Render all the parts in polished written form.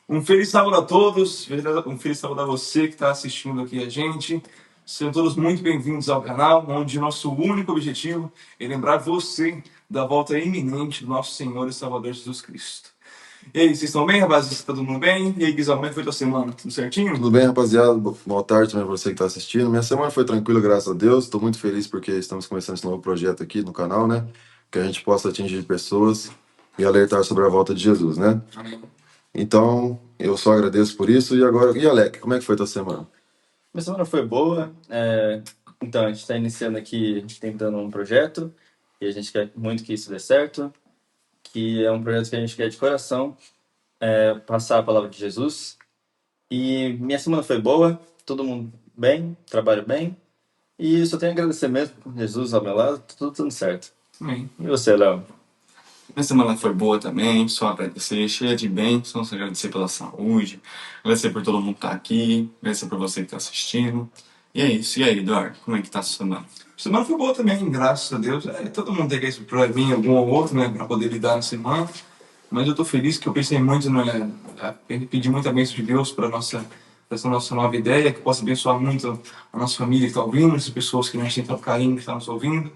Um feliz sábado a todos, um feliz sábado a você que está assistindo aqui a gente. Sejam todos muito bem-vindos ao canal, onde nosso único objetivo é lembrar você da volta iminente do nosso Senhor e Salvador Jesus Cristo. E aí, vocês estão bem, rapazes? Está todo mundo bem? E aí, Guizão, como é que foi a tua semana? Tudo certinho? Tudo bem, rapaziada? Boa tarde também para você que está assistindo. Minha semana foi tranquila, graças a Deus. Estou muito feliz porque estamos começando esse novo projeto aqui no canal, né? Que a gente possa atingir pessoas e alertar sobre a volta de Jesus, né? Amém. Então, eu só agradeço por isso. E agora, Alec, como é que foi a tua semana? Minha semana foi boa. Então, a gente está iniciando aqui, tentando um projeto, e a gente quer muito que isso dê certo, que é um projeto que a gente quer de coração, passar a palavra de Jesus. E minha semana foi boa, todo mundo bem, trabalho bem, e só tenho a agradecer mesmo por Jesus ao meu lado, tudo certo. Amém. E você, Léo? Minha semana foi boa também, só agradecer, cheia de bênçãos, agradecer pela saúde, agradecer por todo mundo que tá aqui, agradecer por você que tá assistindo. E é isso. E aí, Eduardo, como é que tá a sua semana? A semana foi boa também, graças a Deus. Todo mundo tem esse probleminha, algum ou outro, né, para poder lidar na semana. Mas eu tô feliz que eu pensei muito, né, pedi muita bênção de Deus para essa nossa nova ideia, que possa abençoar muito a nossa família que está ouvindo, as pessoas que a gente tem tanto carinho que estão nos ouvindo,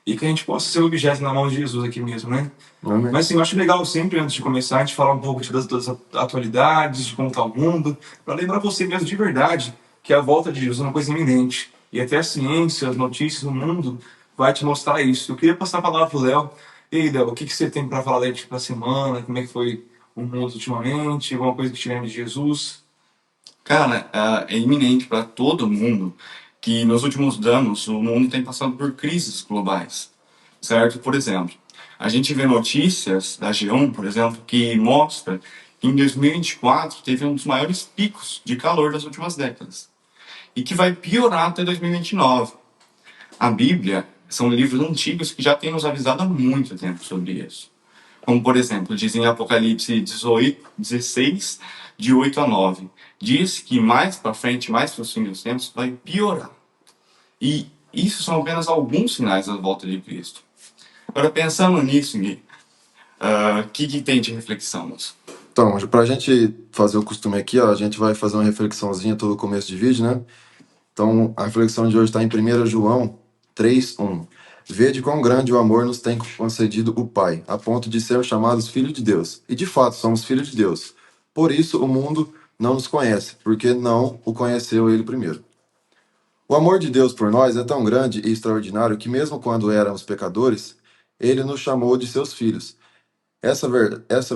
e que a gente possa ser objeto na mão de Jesus aqui mesmo, né? Amém. Mas assim, eu acho legal sempre, antes de começar, a gente falar um pouco das atualidades, de como está o mundo, para lembrar você mesmo de verdade que a volta de Jesus é uma coisa iminente. E até a ciência, as notícias, o mundo vai te mostrar isso. Eu queria passar a palavra pro Léo. E aí, Léo, o que você tem para falar da gente pra semana? Como é que foi o mundo ultimamente? Alguma coisa que te lembra de Jesus? Cara, é iminente para todo mundo que nos últimos anos o mundo tem passado por crises globais, certo? Por exemplo, a gente vê notícias da G1, por exemplo, que mostra que em 2024 teve um dos maiores picos de calor das últimas décadas e que vai piorar até 2029. A Bíblia são livros antigos que já têm nos avisado há muito tempo sobre isso. Como, por exemplo, diz em Apocalipse 18, 16, de 8 a 9. Diz que mais para frente, mais para os fins dos tempos, vai piorar. E isso são apenas alguns sinais da volta de Cristo. Agora, pensando nisso, Gui, o que tem de reflexão, moço? Então, para a gente fazer o costume aqui, ó, a gente vai fazer uma reflexãozinha todo começo de vídeo, né? Então, a reflexão de hoje está em 1 João 3:1. Vede quão grande o amor nos tem concedido o Pai, a ponto de sermos chamados filhos de Deus. E de fato, somos filhos de Deus. Por isso, o mundo não nos conhece, porque não o conheceu ele primeiro. O amor de Deus por nós é tão grande e extraordinário que, mesmo quando éramos pecadores, ele nos chamou de seus filhos. Essa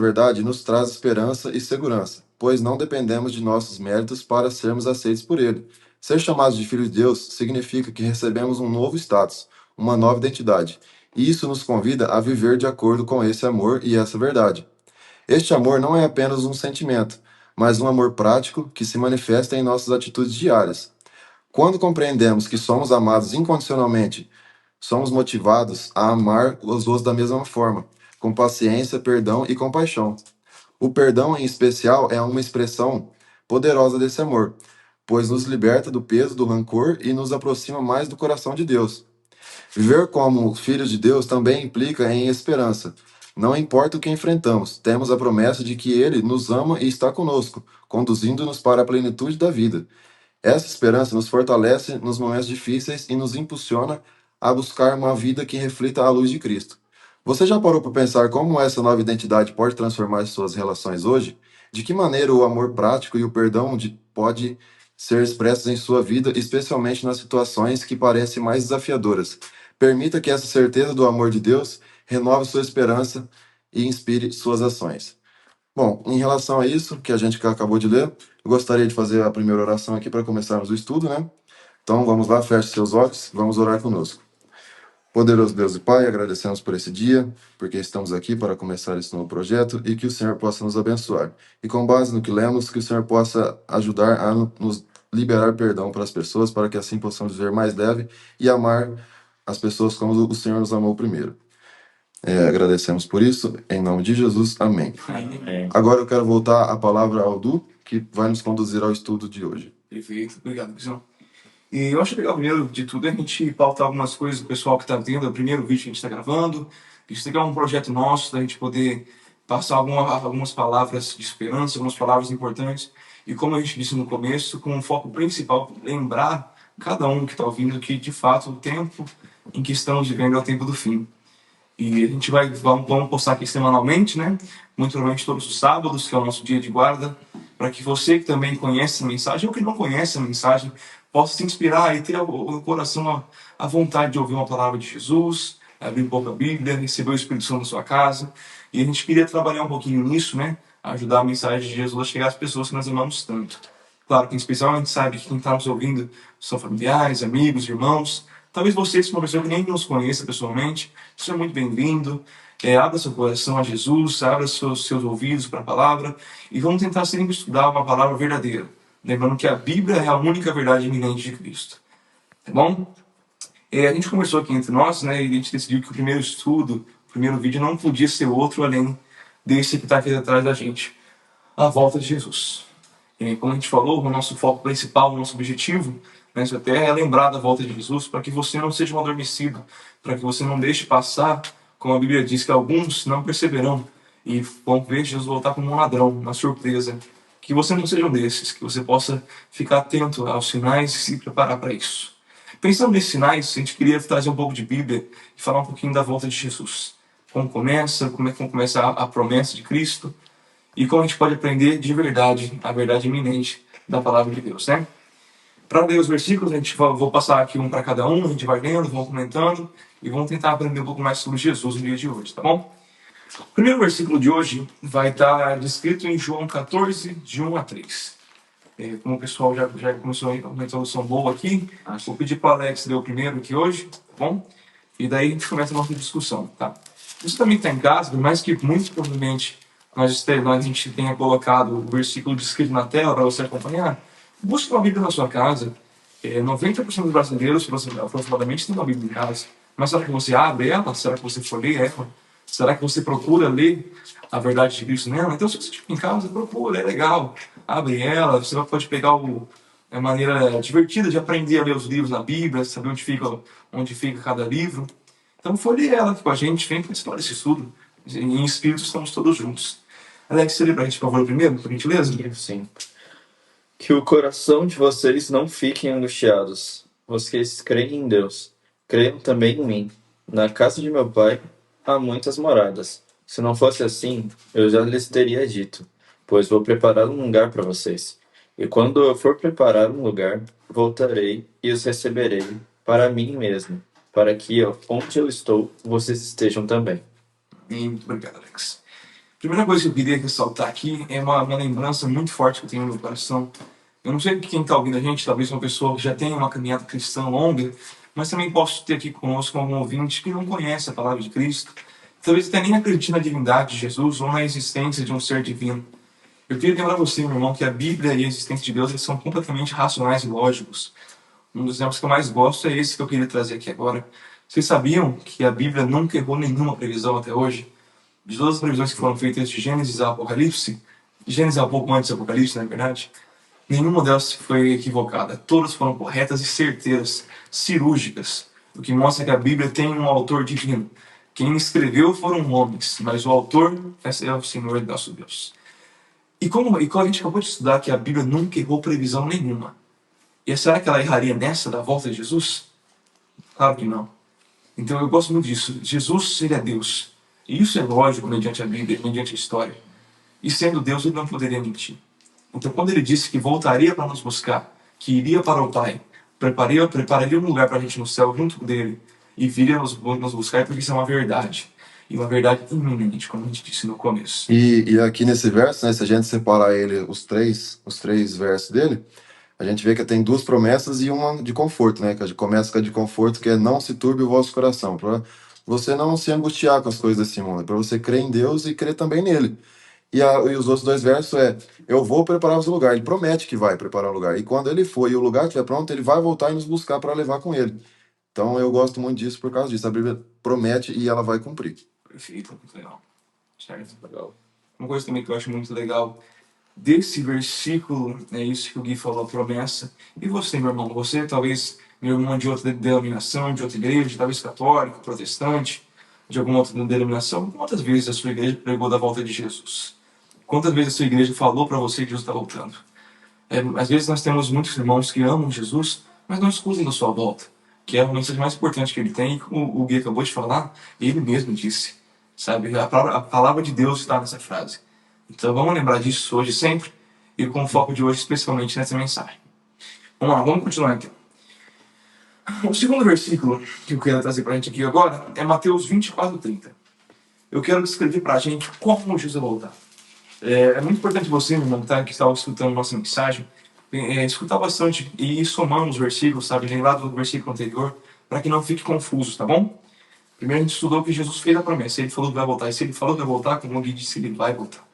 verdade nos traz esperança e segurança, pois não dependemos de nossos méritos para sermos aceitos por ele. Ser chamados de filhos de Deus significa que recebemos um novo status, uma nova identidade, e isso nos convida a viver de acordo com esse amor e essa verdade. Este amor não é apenas um sentimento, mas um amor prático que se manifesta em nossas atitudes diárias. Quando compreendemos que somos amados incondicionalmente, somos motivados a amar os outros da mesma forma, com paciência, perdão e compaixão. O perdão, em especial, é uma expressão poderosa desse amor, pois nos liberta do peso do rancor e nos aproxima mais do coração de Deus. Viver como filhos de Deus também implica em esperança. Não importa o que enfrentamos, temos a promessa de que Ele nos ama e está conosco, conduzindo-nos para a plenitude da vida. Essa esperança nos fortalece nos momentos difíceis e nos impulsiona a buscar uma vida que reflita a luz de Cristo. Você já parou para pensar como essa nova identidade pode transformar suas relações hoje? De que maneira o amor prático e o perdão pode ser expressos em sua vida, especialmente nas situações que parecem mais desafiadoras? Permita que essa certeza do amor de Deus renove sua esperança e inspire suas ações. Bom, em relação a isso que a gente acabou de ler, eu gostaria de fazer a primeira oração aqui para começarmos o estudo, né? Então vamos lá, feche seus olhos, vamos orar conosco. Poderoso Deus e Pai, agradecemos por esse dia, porque estamos aqui para começar esse novo projeto e que o Senhor possa nos abençoar. E com base no que lemos, que o Senhor possa ajudar a nos liberar perdão para as pessoas, para que assim possamos viver mais leve e amar as pessoas como o Senhor nos amou primeiro. Agradecemos por isso, em nome de Jesus, amém. Amém. Agora eu quero voltar a palavra ao Du, que vai nos conduzir ao estudo de hoje. Perfeito, obrigado, Guizão. E eu acho legal, primeiro de tudo, a gente pautar algumas coisas do pessoal que está vendo, é o primeiro vídeo que a gente está gravando. Isso aqui é um projeto nosso, da gente poder passar algumas palavras de esperança, algumas palavras importantes. E como a gente disse no começo, com um foco principal, lembrar cada um que está ouvindo que, de fato, o tempo em que estamos vivendo é o tempo do fim. E a gente vamos postar aqui semanalmente, né? Muito provavelmente todos os sábados, que é o nosso dia de guarda, para que você que também conhece a mensagem ou que não conhece a mensagem, possa se inspirar e ter o coração a vontade de ouvir uma palavra de Jesus, abrir um pouco a Bíblia, receber o Espírito Santo na sua casa. E a gente queria trabalhar um pouquinho nisso, né? Ajudar a mensagem de Jesus a chegar às pessoas que nós amamos tanto. Claro que em especial a gente sabe que quem está nos ouvindo são familiares, amigos, irmãos. Talvez você seja uma pessoa que nem nos conheça pessoalmente. Seja muito bem-vindo. Abra seu coração a Jesus, abra seus ouvidos para a palavra e vamos tentar sempre estudar uma palavra verdadeira. Lembrando que a Bíblia é a única verdade iminente de Cristo. Tá bom? A gente conversou aqui entre nós, né, e a gente decidiu que o primeiro estudo, o primeiro vídeo não podia ser outro além desse que está aqui atrás da gente. A volta de Jesus. E como a gente falou, o nosso foco principal, o nosso objetivo nessa terra é lembrar da volta de Jesus para que você não seja um adormecido, para que você não deixe passar, como a Bíblia diz, que alguns não perceberão e vão ver Jesus voltar como um ladrão, uma surpresa. Que você não seja um desses, que você possa ficar atento aos sinais e se preparar para isso. Pensando nesses sinais, a gente queria trazer um pouco de Bíblia e falar um pouquinho da volta de Jesus. Como começa a promessa de Cristo e como a gente pode aprender de verdade, a verdade iminente da palavra de Deus, né? Para ler os versículos, vou passar aqui um para cada um, a gente vai lendo, vamos comentando e vamos tentar aprender um pouco mais sobre Jesus no dia de hoje, tá bom? O primeiro versículo de hoje vai estar descrito em João 14, de 1 a 3. Como o pessoal já começou uma introdução boa aqui, vou pedir para o Alex ler o primeiro aqui hoje, tá bom? E daí a gente começa a nossa discussão, tá? Você também está em casa, por mais que muito provavelmente a gente tenha colocado o versículo descrito na tela para você acompanhar, busque uma Bíblia na sua casa. 90% dos brasileiros, aproximadamente, tem uma Bíblia em casa. Mas será que você abre ela? Será que você folheia ela? Será que você procura ler a verdade de Cristo nela? Então, se você estiver em casa, procura, é legal. Abre ela, você pode pegar a maneira divertida de aprender a ler os livros na Bíblia, saber onde fica cada livro. Então, folheia ela com a gente, vem participar desse estudo. Em espírito, estamos todos juntos. Alex, você lê pra gente, por favor, primeiro, por gentileza? Sim. Que o coração de vocês não fiquem angustiados. Vocês creem em Deus. Creiam também em mim. Na casa de meu pai há muitas moradas. Se não fosse assim, eu já lhes teria dito, pois vou preparar um lugar para vocês. E quando eu for preparar um lugar, voltarei e os receberei para mim mesmo, para que onde eu estou, vocês estejam também. Muito obrigado, Alex. Primeira coisa que eu queria ressaltar aqui é uma lembrança muito forte que eu tenho no meu coração. Eu não sei quem está ouvindo a gente, talvez uma pessoa que já tenha uma caminhada cristã longa, mas também posso ter aqui conosco algum ouvinte que não conhece a palavra de Cristo, talvez até nem acredite na divindade de Jesus ou na existência de um ser divino. Eu queria lembrar você, meu irmão, que a Bíblia e a existência de Deus eles são completamente racionais e lógicos. Um dos exemplos que eu mais gosto é esse que eu queria trazer aqui agora. Vocês sabiam que a Bíblia nunca errou nenhuma previsão até hoje? De todas as previsões que foram feitas de Gênesis a Apocalipse, Gênesis é um pouco antes do Apocalipse, na verdade, nenhuma delas foi equivocada. Todas foram corretas e certeiras, cirúrgicas, o que mostra que a Bíblia tem um autor divino. Quem escreveu foram homens, mas o autor é o Senhor nosso Deus. E como a gente acabou de estudar que a Bíblia nunca errou previsão nenhuma. E será que ela erraria nessa da volta de Jesus? Claro que não. Então eu gosto muito disso. Jesus, ele é Deus. E isso é lógico mediante a Bíblia, mediante a história. E sendo Deus, ele não poderia mentir. Então quando ele disse que voltaria para nos buscar, que iria para o Pai, prepararia um lugar para a gente no céu junto dele, e viria nos buscar, porque isso é uma verdade. E uma verdade iminente, como a gente disse no começo. E aqui nesse verso, né, se a gente separar ele, os três versos dele, a gente vê que tem duas promessas e uma de conforto, né? Que começa com a de conforto, que é não se turbe o vosso coração, para você não se angustiar com as coisas desse mundo, para você crer em Deus e crer também nele. E os outros dois versos eu vou preparar o lugar. Ele promete que vai preparar o lugar. E quando ele for e o lugar estiver pronto, ele vai voltar e nos buscar para levar com ele. Então eu gosto muito disso por causa disso. A Bíblia promete e ela vai cumprir. Perfeito, muito legal. Certo? Legal. Uma coisa também que eu acho muito legal desse versículo, é isso que o Gui falou, a promessa. E você, meu irmão? Você, talvez, meu irmão de outra denominação, de outra igreja, talvez católico, protestante. de alguma outra denominação, quantas vezes a sua igreja pregou da volta de Jesus? Quantas vezes a sua igreja falou para você que Jesus está voltando? Às vezes nós temos muitos irmãos que amam Jesus, mas não escutam da sua volta, que é a mensagem mais importante que ele tem, e como o Gui acabou de falar, ele mesmo disse, sabe? A palavra de Deus está nessa frase. Então vamos lembrar disso hoje sempre, e com o foco de hoje especialmente nessa mensagem. Vamos lá, vamos continuar então. O segundo versículo que eu quero trazer para a gente aqui agora é Mateus 24:30. Eu quero descrever para a gente como Jesus vai voltar. É muito importante você, meu irmão, que está escutando nossa mensagem, escutar bastante e ir somando os versículos, sabe? Lembrar do versículo anterior, para que não fique confuso, tá bom? Primeiro a gente estudou que Jesus fez a promessa, ele falou que vai voltar. E se ele falou que vai voltar, como ele disse, ele vai voltar.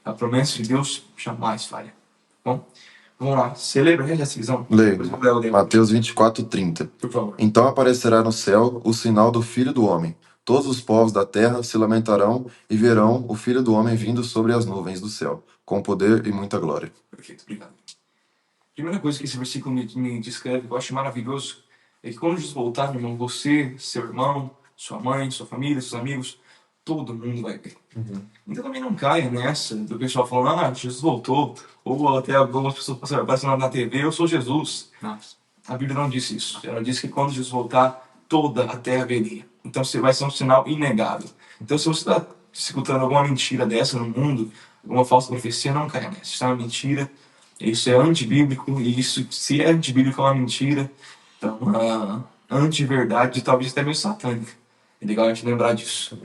A promessa de Deus jamais falha. Bom, vamos lá. Você lembra essa visão? Leio. Depois eu vou ler o livro. Mateus 24:30. Por favor. Então aparecerá no céu o sinal do Filho do Homem. Todos os povos da terra se lamentarão e verão o Filho do Homem vindo sobre as nuvens do céu, com poder e muita glória. Perfeito, obrigado. Primeira coisa que esse versículo me descreve, que eu acho maravilhoso, é que quando Jesus voltar, meu irmão, você, seu irmão, sua mãe, sua família, seus amigos, todo mundo vai ver. Então também não caia nessa do pessoal falando, Jesus voltou, ou até algumas pessoas passando na TV, eu sou Jesus. Nossa. A Bíblia não disse isso. Ela disse que quando Jesus voltar, toda a terra veria. Então você vai ser um sinal inegável. Então se você está escutando alguma mentira dessa no mundo, alguma falsa profecia, não caia nessa. Isso é uma mentira. Isso é antibíblico. E isso, se é antibíblico, é uma mentira. Então, uma anti-verdade, talvez até meio satânica. É legal a gente lembrar disso.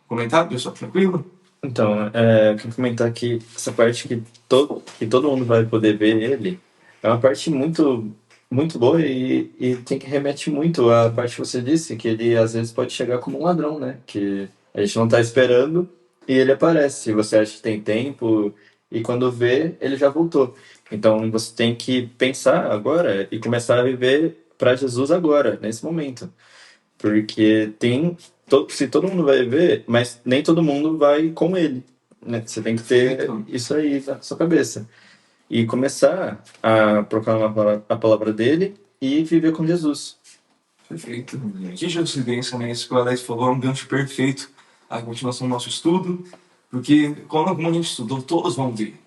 Comentário, pessoal? Tranquilo? Então, eu quero comentar que essa parte que todo mundo vai poder ver ele é uma parte muito, muito boa e tem que remete muito à parte que você disse, que ele às vezes pode chegar como um ladrão, né? Que a gente não tá esperando e ele aparece. E você acha que tem tempo e quando vê, ele já voltou. Então, você tem que pensar agora e começar a viver para Jesus agora, nesse momento. Porque se todo mundo vai ver, mas nem todo mundo vai com ele, né? Você tem que ter isso aí na sua cabeça. E começar a proclamar a palavra dele e viver com Jesus. Perfeito. Que coincidência, né? Isso que o Alex falou é um gancho perfeito à continuação do nosso estudo, porque como a gente estudou, todos vão ver.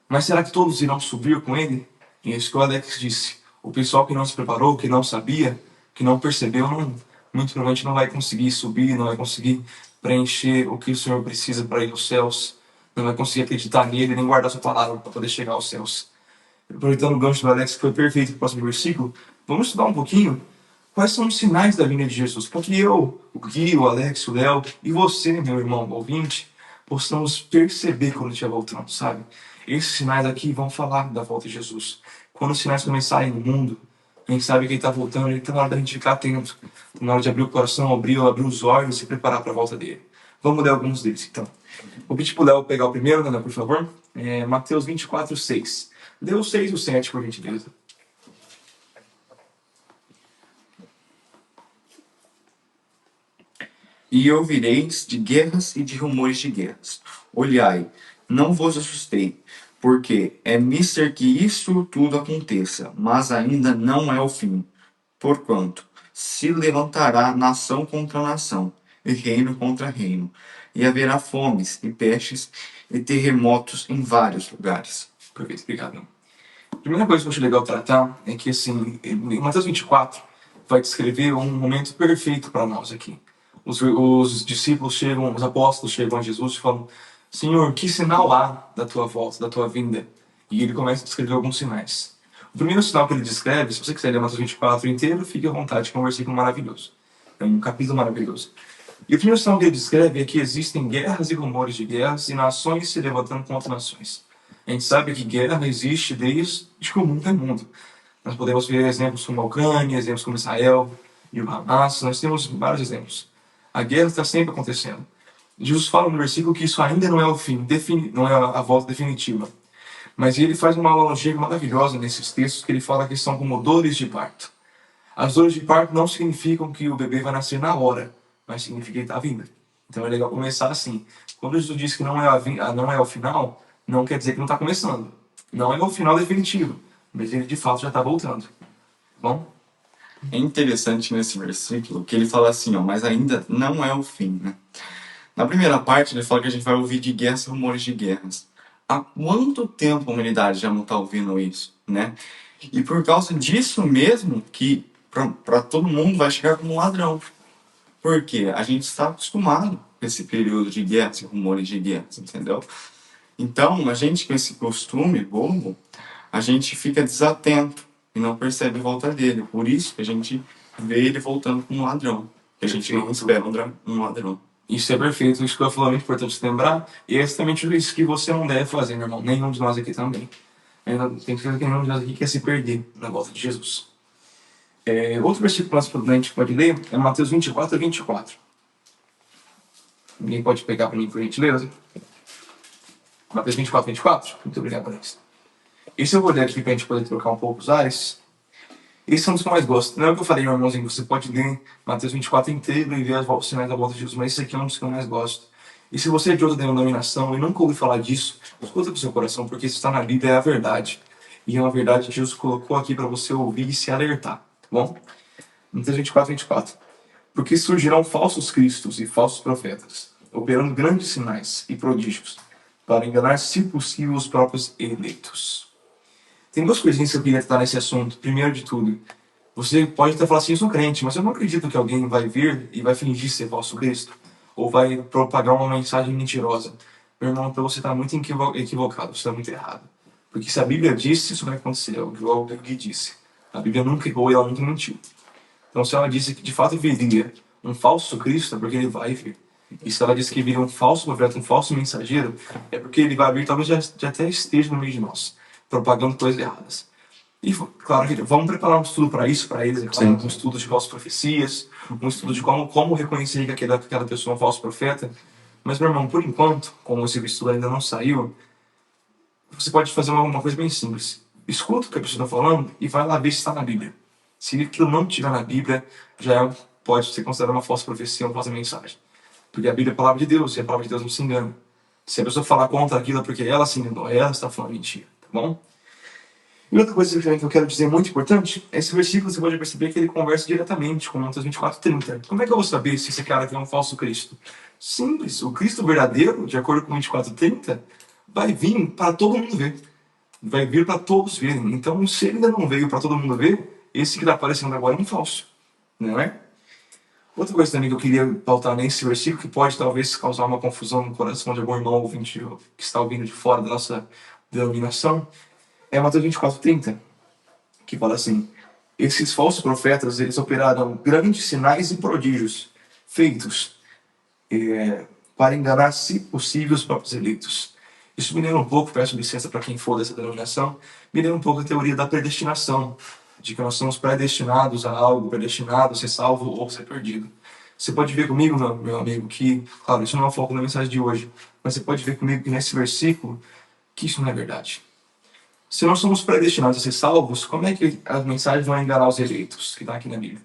Mas será que todos irão subir com ele? E é isso que o Alex disse. O pessoal que não se preparou, que não sabia, que não percebeu, muito provavelmente não vai conseguir subir, não vai conseguir preencher o que o Senhor precisa para ir aos céus, não vai conseguir acreditar nele, nem guardar sua palavra para poder chegar aos céus. Aproveitando o gancho do Alex, que foi perfeito para o próximo versículo, vamos estudar um pouquinho quais são os sinais da vinda de Jesus. Porque eu, o Gui, o Alex, o Léo e você, meu irmão ouvinte, possamos perceber quando ele estiver voltando, sabe? Esses sinais aqui vão falar da volta de Jesus. Quando os sinais começarem no mundo, a gente sabe que ele está voltando, ele está na hora da gente ficar atento. Tá na hora de abrir o coração, abrir os olhos e se preparar para a volta dele. Vamos ler alguns deles, então. Vou pedir para o Léo pegar o primeiro, né, por favor. Mateus 24:6. Lê o 6 e o 7, por gentileza. E ouvireis de guerras e de rumores de guerras. Olhai, não vos assustei, porque é mister que isso tudo aconteça, mas ainda não é o fim. Porquanto se levantará nação contra nação, e reino contra reino, e haverá fomes e pestes e terremotos em vários lugares. Perfeito, obrigado. A primeira coisa que eu acho legal tratar é que, assim, em Mateus 24 vai descrever um momento perfeito para nós aqui. Os discípulos chegam, os apóstolos chegam a Jesus e falam: Senhor, que sinal há da tua volta, da tua vinda? E ele começa a descrever alguns sinais. O primeiro sinal que ele descreve, se você quiser ler Mateus 24 inteiro, fique à vontade, que é um versículo maravilhoso. É um capítulo maravilhoso. E o primeiro sinal que ele descreve é que existem guerras e rumores de guerras e nações se levantando contra nações. A gente sabe que guerra existe desde que o mundo é mundo. Nós podemos ver exemplos como a Ucrânia, exemplos como Israel e o Hamas, nós temos vários exemplos. A guerra está sempre acontecendo. Jesus fala no versículo que isso ainda não é o fim, não é a volta definitiva. Mas ele faz uma analogia maravilhosa nesses textos, que ele fala que são como dores de parto. As dores de parto não significam que o bebê vai nascer na hora, mas significa que ele está vindo. Então é legal começar assim. Quando Jesus diz que não é o final, não quer dizer que não está começando. Não é o final definitivo, mas ele de fato já está voltando. Bom? É interessante nesse versículo que ele fala assim, ó, mas ainda não é o fim, né? Na primeira parte ele fala que a gente vai ouvir de guerras e rumores de guerras. Há quanto tempo a humanidade já não está ouvindo isso, né? E por causa disso mesmo que para todo mundo vai chegar como um ladrão. Porque a gente está acostumado com esse período de guerras e rumores de guerras, entendeu? Então, a gente com esse costume bobo, a gente fica desatento e não percebe a volta dele. Por isso que a gente vê ele voltando como um ladrão. Que a gente não espera um ladrão. Isso é perfeito, isso que eu falei é muito importante lembrar, e é exatamente isso que você não deve fazer, meu irmão, nenhum de nós aqui também. Tem que fazer que nenhum de nós aqui quer se perder na volta de Jesus. Outro versículo que a gente pode ler é Mateus 24, 24. Ninguém pode pegar para mim, por gentileza? Mateus 24, 24? Muito obrigado, Alex. Esse eu vou ler aqui para a gente poder trocar um pouco os ares. Esse é um dos que eu mais gosto. Não é o que eu falei, meu irmãozinho, você pode ler Mateus 24 inteiro e ver os sinais da volta de Jesus, mas esse aqui é um dos que eu mais gosto. E se você é de outra denominação e nunca ouviu falar disso, escuta com o seu coração, porque isso está na Bíblia, é a verdade. E é uma verdade que Jesus colocou aqui para você ouvir e se alertar, tá bom? Mateus 24, 24. Porque surgirão falsos cristos e falsos profetas, operando grandes sinais e prodígios, para enganar, se possível, os próprios eleitos. Tem duas coisinhas que eu queria tratar nesse assunto. Primeiro de tudo, você pode até falar assim, eu sou crente, mas eu não acredito que alguém vai vir e vai fingir ser falso Cristo, ou vai propagar uma mensagem mentirosa. Meu irmão, então você está muito equivocado, você está muito errado. Porque se a Bíblia disse, isso vai acontecer, é o que o Gui disse. A Bíblia nunca errou e ela nunca mentiu. Então se ela disse que de fato viria um falso Cristo, é porque ele vai vir. E se ela disse que viria um falso profeta, um falso mensageiro, é porque ele vai vir, talvez já até esteja no meio de nós, propagando coisas erradas. E, claro, vamos preparar um estudo para isso, para eles, é claro, um estudo de falsas profecias, um estudo de como reconhecer que aquela pessoa é um falso profeta. Mas, meu irmão, por enquanto, como esse estudo ainda não saiu, você pode fazer uma coisa bem simples. Escuta o que a pessoa está falando e vai lá ver se está na Bíblia. Se aquilo não estiver na Bíblia, pode ser considerado uma falsa profecia, uma falsa mensagem. Porque a Bíblia é a palavra de Deus, e a palavra de Deus não se engana. Se a pessoa falar contra aquilo é porque ela se enganou, ela está falando mentira, tá bom? E outra coisa que eu quero dizer muito importante, esse versículo você pode perceber que ele conversa diretamente com Mateus 24, 30. Como é que eu vou saber se esse cara é um falso Cristo? Simples, o Cristo verdadeiro, de acordo com 24, 30, vai vir para todo mundo ver. Vai vir para todos verem. Então, se ele ainda não veio para todo mundo ver, esse que está aparecendo agora é um falso, não é? Outra coisa também que eu queria pautar nesse versículo, que pode talvez causar uma confusão no coração de algum irmão ouvinte que está ouvindo de fora da nossa denominação, é Mateus 24, 30, que fala assim: esses falsos profetas, eles operaram grandes sinais e prodígios feitos para enganar, se possível, os próprios eleitos. Isso me lembra um pouco, peço licença para quem for dessa denominação, me lembra um pouco a teoria da predestinação, de que nós somos predestinados a algo, predestinados a ser salvo ou ser perdido. Você pode ver comigo, meu amigo, que, claro, isso não é o foco da mensagem de hoje, mas você pode ver comigo que nesse versículo, que isso não é verdade. Se nós somos predestinados a ser salvos, como é que as mensagens vão enganar os eleitos, que está aqui na Bíblia?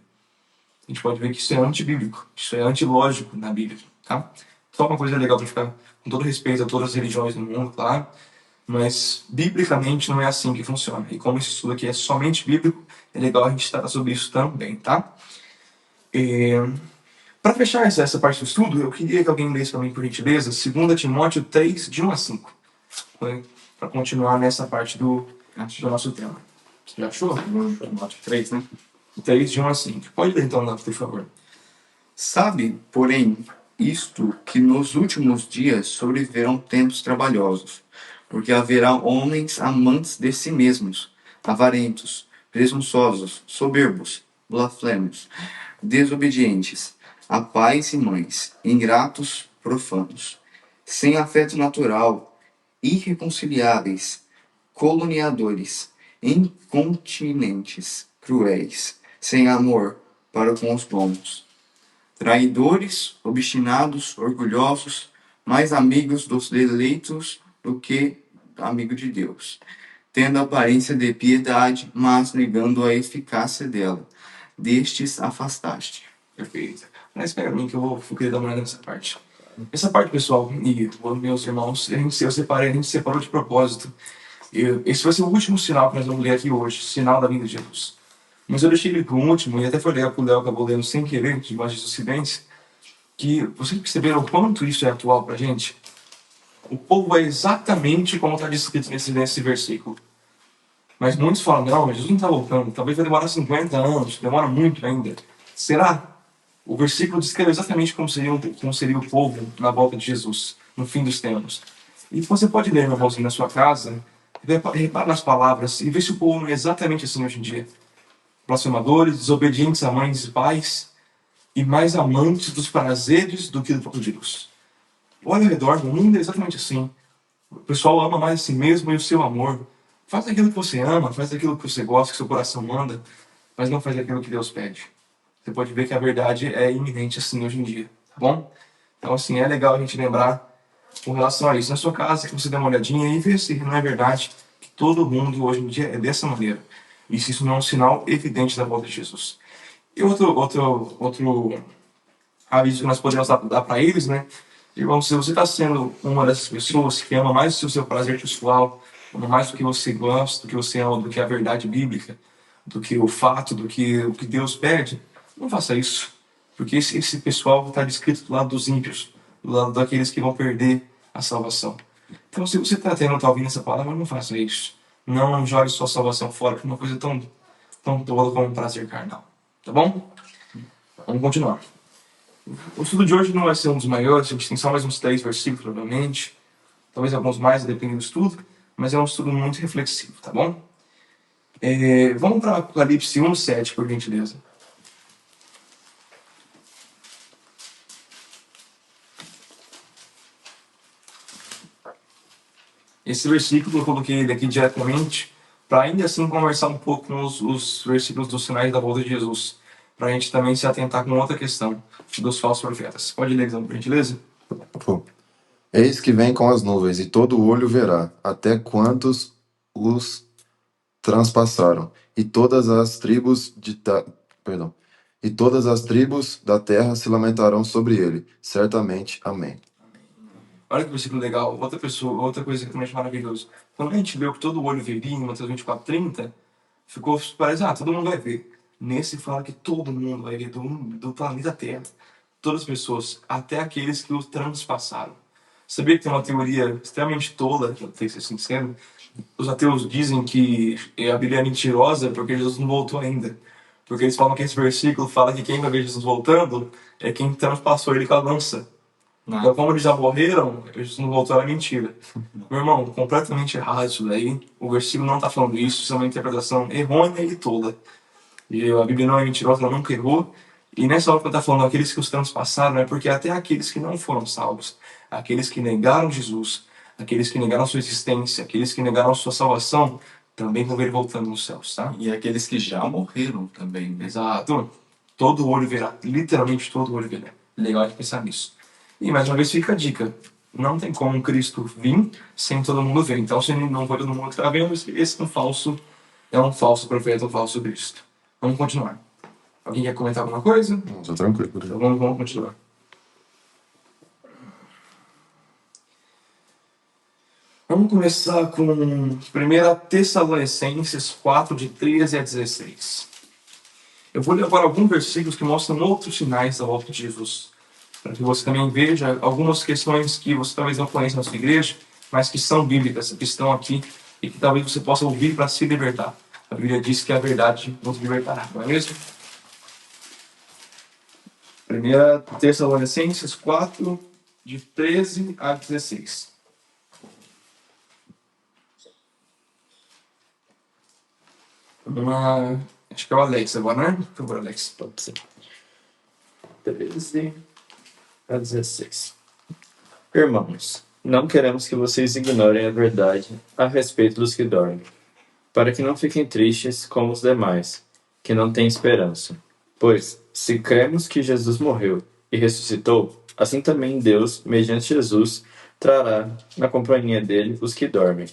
A gente pode ver que isso é antibíblico, isso é antilógico na Bíblia, tá? Só uma coisa legal para ficar com todo respeito a todas as religiões do mundo, claro, mas biblicamente não é assim que funciona. E como esse estudo aqui é somente bíblico, é legal a gente tratar sobre isso também, tá? Para fechar essa parte do estudo, eu queria que alguém lesse para mim, por gentileza, 2 Timóteo 3, de 1 a 5. Para continuar nessa parte do nosso tema. Você já achou? Timóteo 3, né? 3, de 1 a 5. Pode ler então, Nath, por favor. Sabe, porém, isto que nos últimos dias sobreviverão tempos trabalhosos, porque haverá homens amantes de si mesmos, avarentos, presunçosos, soberbos, blasfemos, desobedientes, a pais e mães, ingratos, profanos, sem afeto natural, irreconciliáveis, caluniadores, incontinentes, cruéis, sem amor para com os bons, traidores, obstinados, orgulhosos, mais amigos dos eleitos do que amigo de Deus, tendo aparência de piedade, mas negando a eficácia dela. Destes afastaste. Perfeito. Mas espera mim que eu vou querer dar uma olhada nessa parte. Essa parte, pessoal, e meus irmãos, a gente separou de propósito. Esse vai ser o último sinal que nós vamos ler aqui hoje, sinal da vinda de Jesus. Mas eu deixei ele por último, e até foi legal que o Léo acabou lendo sem querer, de Imagens do Ocidente, que vocês perceberam o quanto isso é atual pra gente? O povo é exatamente como está descrito nesse versículo. Mas muitos falam, não, mas Jesus não está voltando, talvez vai demorar 50 anos, demora muito ainda. Será? O versículo descreve exatamente como seria o povo na volta de Jesus, no fim dos tempos. E você pode ler, meu irmãozinho, na sua casa, repara nas palavras e vê se o povo não é exatamente assim hoje em dia. Blasfemadores, desobedientes a mães e pais, e mais amantes dos prazeres do que do próprio Deus. Olha ao redor, o mundo é exatamente assim. O pessoal ama mais a si mesmo e o seu amor. Faz aquilo que você ama, faz aquilo que você gosta, que seu coração manda, mas não faz aquilo que Deus pede. Você pode ver que a verdade é iminente assim hoje em dia, tá bom? Então, assim, é legal a gente lembrar com relação a isso. Na sua casa, que você dê uma olhadinha e vê se não é verdade que todo mundo hoje em dia é dessa maneira. E se isso não é um sinal evidente da volta de Jesus. E outro aviso que nós podemos dar para eles, né? Irmão, se você está sendo uma dessas pessoas que ama mais o seu prazer pessoal, ama mais do que você gosta, do que você ama, do que a verdade bíblica, do que o fato, do que o que Deus pede, não faça isso. Porque esse pessoal está descrito do lado dos ímpios, do lado daqueles que vão perder a salvação. Então, se você está ouvindo essa palavra, não faça isso. Não jogue sua salvação fora por uma coisa tão tola como um prazer carnal. Tá bom? Vamos continuar. O estudo de hoje não vai ser um dos maiores, a gente tem só mais uns 3 versículos, provavelmente. Talvez alguns mais, dependendo do estudo. Mas é um estudo muito reflexivo, tá bom? Vamos para Apocalipse 1:7, por gentileza. Esse versículo eu coloquei ele aqui diretamente para ainda assim conversar um pouco com os versículos dos sinais da volta de Jesus. Para a gente também se atentar com outra questão dos falsos profetas. Pode ler, então, por gentileza? Pô. Eis que vem com as nuvens, e todo olho verá, até quantos os transpassaram, e todas as tribos perdão, e todas as tribos da terra se lamentarão sobre ele. Certamente. Amém. Olha que versículo legal. Outra coisa que também é maravilhoso. Quando a gente vê o que todo olho veria em Mateus 24:30, parece, todo mundo vai ver. Nesse fala que todo mundo vai ver do planeta Terra. Todas as pessoas, até aqueles que o transpassaram. Sabia que tem uma teoria extremamente tola, que eu tenho que ser sincero. Os ateus dizem que a Bíblia é mentirosa porque Jesus não voltou ainda. Porque eles falam que esse versículo fala que quem vai ver Jesus voltando é quem transpassou ele com a lança. Então, como eles já morreram, Jesus não voltou, é mentira. Meu irmão, completamente errado isso daí. O versículo não está falando isso, isso é uma interpretação errônea e tola. E a Bíblia não é mentirosa, ela nunca errou. E nessa hora que está falando aqueles que os transpassaram, é porque até aqueles que não foram salvos, aqueles que negaram Jesus, aqueles que negaram sua existência, aqueles que negaram sua salvação, também vão ver ele voltando nos céus, tá? E aqueles que já morreram também, né? Exato. Todo olho verá, literalmente todo olho verá. Legal de pensar nisso. E mais uma vez fica a dica. Não tem como um Cristo vir sem todo mundo ver. Então, se não for todo mundo que está vendo, esse é um falso profeta, um falso Cristo. Vamos continuar. Alguém quer comentar alguma coisa? Não, tô tranquilo. Então vamos continuar. Vamos começar com 1 Tessalonicenses 4, de 13 a 16. Eu vou ler agora alguns versículos que mostram outros sinais da volta de Jesus, para que você também veja algumas questões que você talvez não conheça na sua igreja, mas que são bíblicas, que estão aqui e que talvez você possa ouvir para se libertar. A Bíblia diz que a verdade nos libertará, não é mesmo? 1 Tessalonicenses 4, de 13 a 16. Acho que é o Alex agora, né? Por favor, Alex. Pode ser. 13 a 16. Irmãos, não queremos que vocês ignorem a verdade a respeito dos que dormem, para que não fiquem tristes como os demais, que não têm esperança. Pois, se cremos que Jesus morreu e ressuscitou, assim também Deus, mediante Jesus, trará na companhia dele os que dormem.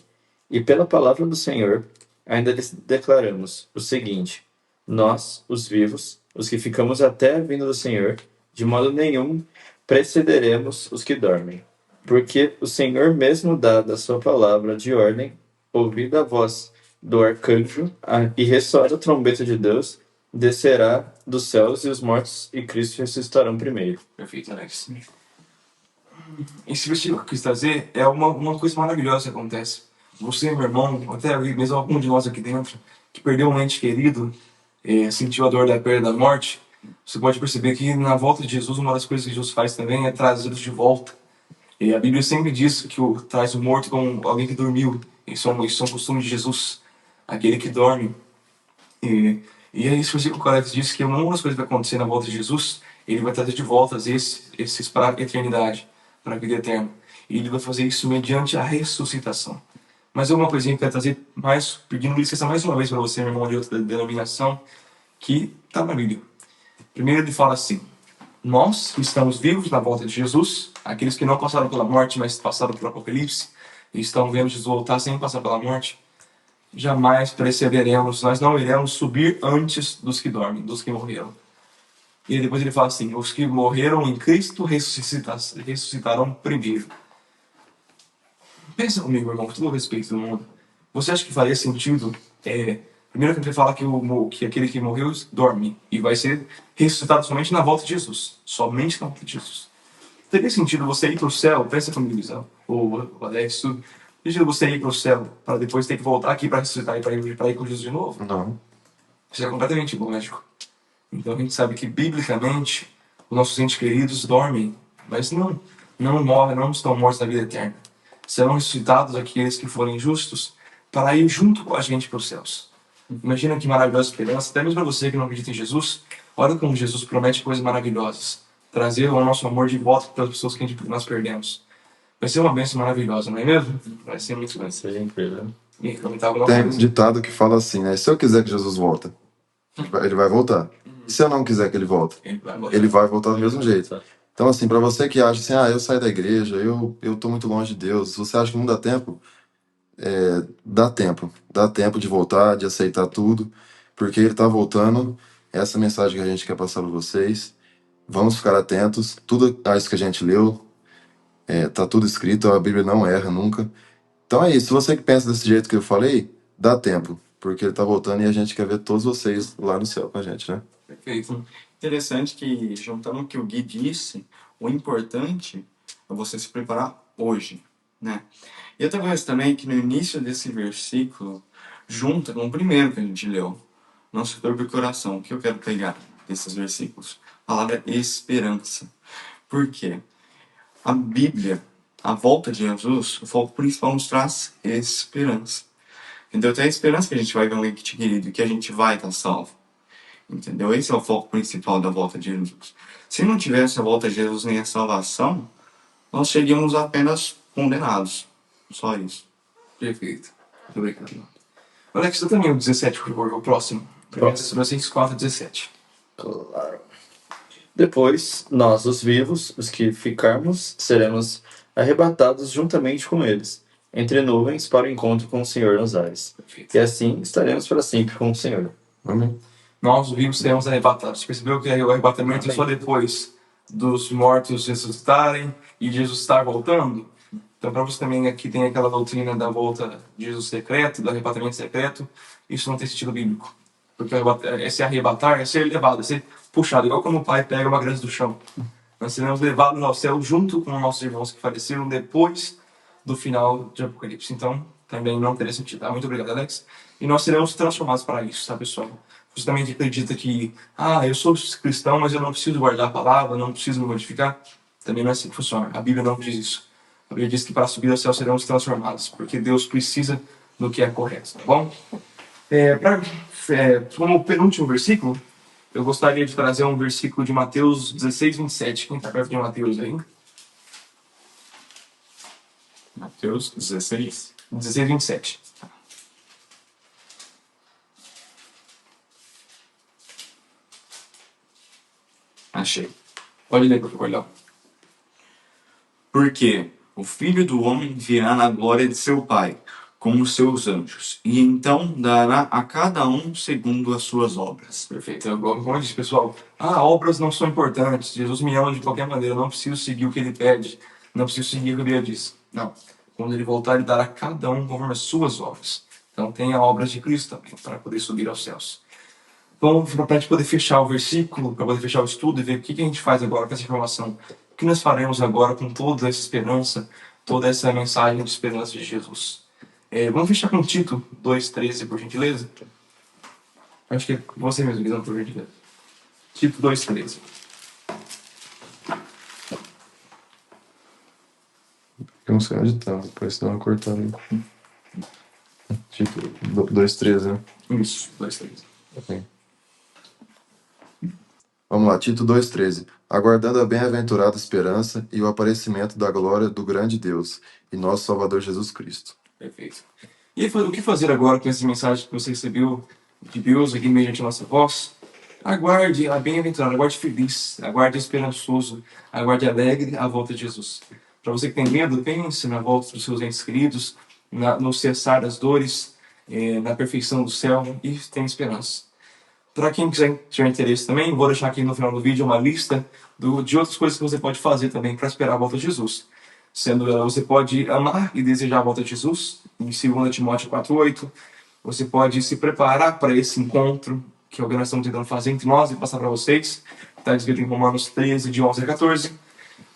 E pela palavra do Senhor, ainda lhes declaramos o seguinte: nós, os vivos, os que ficamos até a vinda do Senhor, de modo nenhum precederemos os que dormem. Porque o Senhor mesmo dá da sua palavra de ordem, ouvida a voz do arcanjo, e ressoada a trombeta de Deus, descerá dos céus e os mortos e Cristo ressuscitarão primeiro. Perfeito, Alex. Esse versículo que eu quis trazer é uma coisa maravilhosa que acontece. Você, meu irmão, até mesmo algum de nós aqui dentro, que perdeu um ente querido, sentiu a dor da perda da morte, você pode perceber que na volta de Jesus, uma das coisas que Jesus faz também é trazê-los de volta. E a Bíblia sempre diz que traz o morto como alguém que dormiu. Isso é um costume de Jesus, aquele que dorme. E é esse versículo que o Alex disse que uma das coisas que vai acontecer na volta de Jesus, ele vai trazer de volta esses para a eternidade, para a vida eterna. E ele vai fazer isso mediante a ressuscitação. Mas é uma coisinha que eu quero trazer mais, pedindo licença mais uma vez para você, meu irmão de outra denominação, que está na Bíblia. Primeiro ele fala assim: nós que estamos vivos na volta de Jesus, aqueles que não passaram pela morte, mas passaram pelo Apocalipse, e estão vendo Jesus voltar sem passar pela morte, jamais perseveremos, nós não iremos subir antes dos que dormem, dos que morreram. E depois ele fala assim: os que morreram em Cristo ressuscitarão primeiro. Pensa comigo, irmão, com todo o respeito do mundo. Você acha que faria sentido? Primeiro que ele fala que aquele que morreu dorme e vai ser ressuscitado somente na volta de Jesus. Somente na volta de Jesus. Teria sentido você ir para o céu? Pensa comigo, Isabel. Ou Alex, tudo. Teria sentido você ir para o céu para depois ter que voltar aqui para ressuscitar e para ir com Jesus de novo? Não. Isso é completamente ilógico. Então a gente sabe que, biblicamente, os nossos entes queridos dormem, mas não morrem, não estão mortos na vida eterna. Serão ressuscitados aqueles que forem justos para ir junto com a gente para os céus. Imagina que maravilhosa esperança, até mesmo para você que não acredita em Jesus, olha como Jesus promete coisas maravilhosas. Trazer o nosso amor de volta para as pessoas que nós perdemos. Vai ser uma bênção maravilhosa, não é mesmo? Vai ser muito bem. Seja incrível. E comentava uma Tem um coisa. ditado que fala assim, né? Se eu quiser que Jesus volta, ele vai voltar. E se eu não quiser que ele volte, ele vai voltar do mesmo jeito. Então, assim, para você que acha assim, eu saí da igreja, eu tô muito longe de Deus, se você acha que não dá tempo, dá tempo. Dá tempo de voltar, de aceitar tudo, porque ele tá voltando. Essa é a mensagem que a gente quer passar para vocês. Vamos ficar atentos. Tudo isso que a gente leu, tá tudo escrito, a Bíblia não erra nunca. Então é isso. Se você que pensa desse jeito que eu falei, dá tempo, porque ele tá voltando e a gente quer ver todos vocês lá no céu com a gente, né? Perfeito. Interessante que, juntando o que o Gui disse, o importante é você se preparar hoje, né? E outra coisa também que no início desse versículo, junta com o primeiro que a gente leu, não se turbe o coração. O que eu quero pegar desses versículos? A palavra esperança. Por quê? A Bíblia, a volta de Jesus, o foco principal nos traz esperança. Entendeu? Tem a esperança que a gente vai ver um ente querido, que a gente vai estar salvo. Entendeu? Esse é o foco principal da volta de Jesus. Se não tivesse a volta de Jesus nem a salvação, nós seríamos apenas condenados. Só isso. Perfeito. Muito obrigado. Alex, você também o 17, por favor, o próximo. Tessalonicenses 4, 17. Claro. Depois, nós, os vivos, os que ficarmos, seremos arrebatados juntamente com eles, entre nuvens, para o encontro com o Senhor nos ares. Perfeito. E assim estaremos para sempre com o Senhor. Amém. Nós, os vivos, seremos arrebatados. Você percebeu que o arrebatamento é só depois dos mortos ressuscitarem e Jesus estar voltando? Então, para você também aqui tem aquela doutrina da volta de Jesus secreto, do arrebatamento secreto, isso não tem sentido bíblico. Porque se arrebatar é ser levado, é ser puxado, igual quando o pai pega uma criança do chão. Nós seremos levados ao céu junto com nossos irmãos que faleceram depois do final de Apocalipse. Então, também não teria sentido. Muito obrigado, Alex. E nós seremos transformados para isso, tá, pessoal? Você também acredita que, eu sou cristão, mas eu não preciso guardar a palavra, não preciso me modificar? Também não é assim que funciona. A Bíblia não diz isso. A Bíblia diz que para subir ao céu seremos transformados, porque Deus precisa do que é correto, tá bom? Como penúltimo versículo, eu gostaria de trazer um versículo de Mateus 16, 27. Quem está perto de Mateus aí? Mateus 16. 16, 27. Achei. Pode ler, por favor, Léo. Porque o Filho do Homem virá na glória de seu Pai, com os seus anjos, e então dará a cada um segundo as suas obras. Perfeito. Como eu disse, pessoal, obras não são importantes. Jesus me ama de qualquer maneira. Eu não preciso seguir o que ele pede. Não preciso seguir o que a Bíblia diz. Não. Quando ele voltar, ele dará a cada um conforme as suas obras. Então tenha obras de Cristo também, para poder subir aos céus. Então, para a gente poder fechar o versículo, para poder fechar o estudo e ver o que a gente faz agora com essa informação, o que nós faremos agora com toda essa esperança, toda essa mensagem de esperança de Jesus. Vamos fechar com Tito 2,13, por gentileza? Acho que é você mesmo, Guilherme, por gentileza. Tito 2,13. Eu não sei onde tá, depois dá uma cortada aí. Tipo, 2,13, né? Isso, 2,13. Ok. Vamos lá, Tito 2,13. Aguardando a bem-aventurada esperança e o aparecimento da glória do grande Deus e nosso Salvador Jesus Cristo. Perfeito. E aí, o que fazer agora com essa mensagem que você recebeu de Deus aqui mediante a nossa voz? Aguarde a bem-aventurada, aguarde feliz, aguarde esperançoso, aguarde alegre a volta de Jesus. Para você que tem medo, pense na volta dos seus entes queridos, no cessar das dores, na perfeição do céu e tenha esperança. Para quem tiver interesse também, vou deixar aqui no final do vídeo uma lista de outras coisas que você pode fazer também para esperar a volta de Jesus. Sendo você pode amar e desejar a volta de Jesus, em 2 Timóteo 4,8. Você pode se preparar para esse encontro, que é o que nós estamos tentando fazer entre nós e passar para vocês. Está escrito em Romanos 13, de 11 a 14.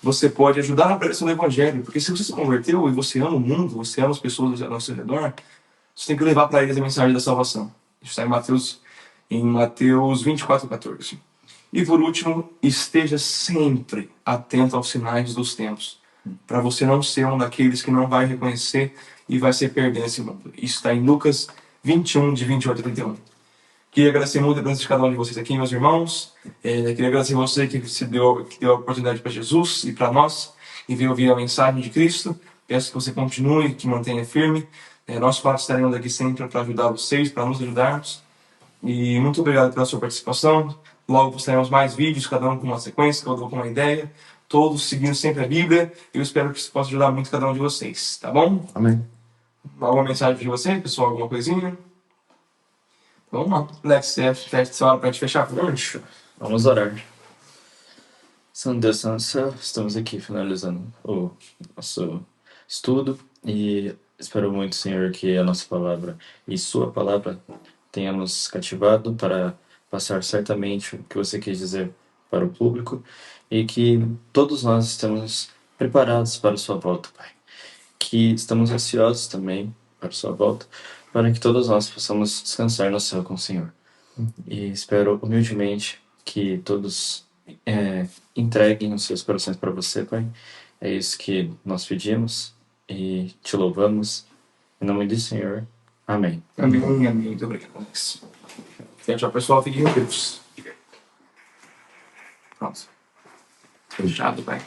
Você pode ajudar na pregação do Evangelho, porque se você se converteu e você ama o mundo, você ama as pessoas ao seu redor, você tem que levar para eles a mensagem da salvação. Isso está em Mateus 24, 14. E por último, esteja sempre atento aos sinais dos tempos, para você não ser um daqueles que não vai reconhecer e vai se perder nesse mundo. Isso está em Lucas 21, de 28 a 31. Queria agradecer muito a presença de cada um de vocês aqui, meus irmãos. Queria agradecer a você que deu a oportunidade para Jesus e para nós, e veio ouvir a mensagem de Cristo. Peço que você continue, que mantenha firme. Nós quatro estaremos aqui sempre para ajudar vocês, para nos ajudarmos. E muito obrigado pela sua participação. Logo postaremos mais vídeos, cada um com uma sequência, cada um com uma ideia. Todos seguindo sempre a Bíblia. Eu espero que isso possa ajudar muito cada um de vocês, tá bom? Amém. Alguma mensagem de você, pessoal? Alguma coisinha? Vamos lá. Lex, fecha essa hora para a gente fechar por hoje. Vamos orar. Santo Deus, Santo Céu, estamos aqui finalizando o nosso estudo e espero muito, Senhor, que a nossa palavra e sua palavra tenha nos cativado para passar certamente o que você quis dizer para o público e que todos nós estamos preparados para a sua volta, Pai. Que estamos ansiosos também para a sua volta, para que todos nós possamos descansar no céu com o Senhor. E espero humildemente que todos entreguem os seus corações para você, Pai. É isso que nós pedimos e te louvamos. Em nome do Senhor. Amém. Amém. Amém. Muito obrigado, Lex. Tchau, pessoal. Fiquem com Deus. Pronto. Fechado, Pai.